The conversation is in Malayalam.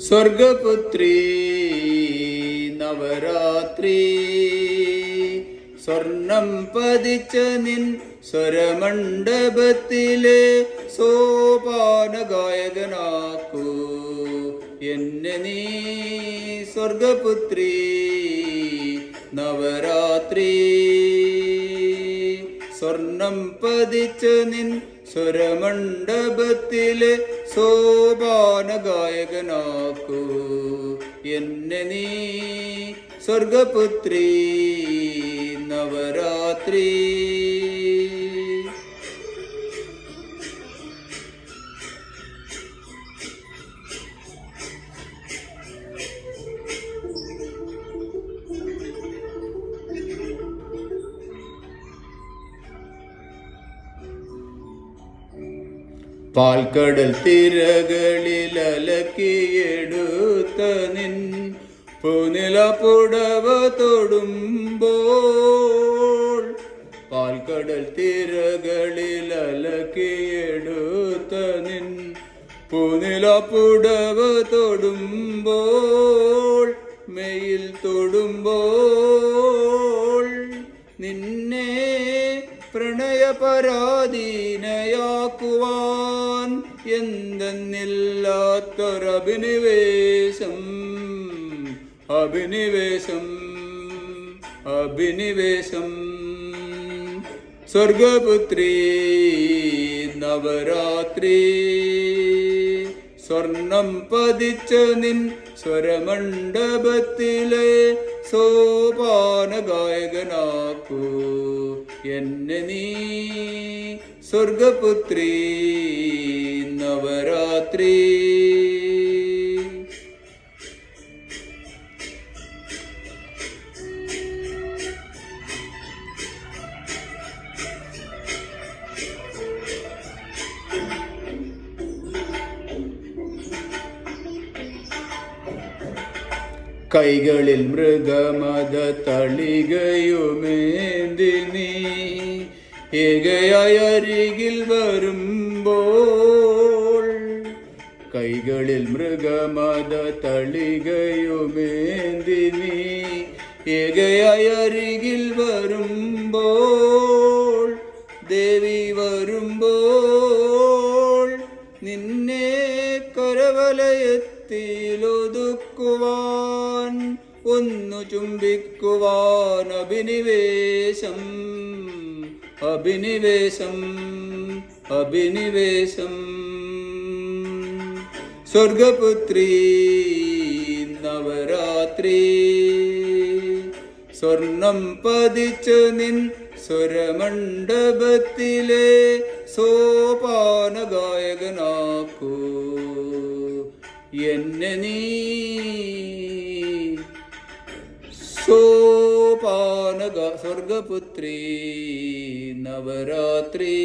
സ്വർഗപുത്രീ നവരാത്രി സ്വർണം പതിച്ച നിൻ സ്വരമണ്ഡപത്തിലെ സോപാന ഗായകനാക്കൂ എന്നെ നീ. സ്വർഗപുത്രീ നവരാത്രി സ്വർണം പതിച്ച നിൻ സ്വരമണ്ഡപത്തിലെ സോപാന ഗായകനാക്കൂ എന്നെ നീ. സ്വർഗപുത്രീ നവരാത്രി. പാൽക്കടൽ തിരകളിൽ അലക്കിയെടുത്ത നിൻ പൂനില പുടവ തൊടുമ്പോൾ, പാൽക്കടൽ തിരകളിൽ അലക്കിയെടുത്ത നിൻ പൂനില പുടവ തൊടുമ്പോൾ, മെയിൽ തൊടുമ്പോൾ നിന്നെ പ്രണയപരാധീനയാക്കുവാൻ എന്തെന്നില്ലാത്തൊരഭിനിവേശം, അഭിനിവേശം, അഭിനിവേശം. സ്വർഗപുത്രീ നവരാത്രി സ്വർണം പതിച്ച നിൻ സ്വരമണ്ഡപത്തിലെ സോപാന ഗായകനാക്കൂ എന്നെ നീ. സ്വർഗപുത്രീ നവരാത്രി. കൈകളിൽ മൃഗമത തളികയുമേന്തി നീ ഏകയായി അരികിൽ വരുമ്പോൾ, കൈകളിൽ മൃഗമത തളികയുമേന്തി നീ ഏകയായി അരികിൽ വരുമ്പോൾ, ദേവി വരുമ്പോൾ നിന്നെ കരവലയത്തിലൊതുക്കുവാൻ ഒന്നു ചുംബിക്കുവാൻ അഭിനിവേശം, അഭിനിവേശം, അഭിനിവേശം. സ്വർഗപുത്രീ നവരാത്രി സ്വർണം പതിച്ച നിൻ സ്വരമണ്ഡപത്തിലെ സോപാന ഗായകനാക്കൂ എന്നെ നീ. സ്വർഗപുത്രീ നവരാത്രി.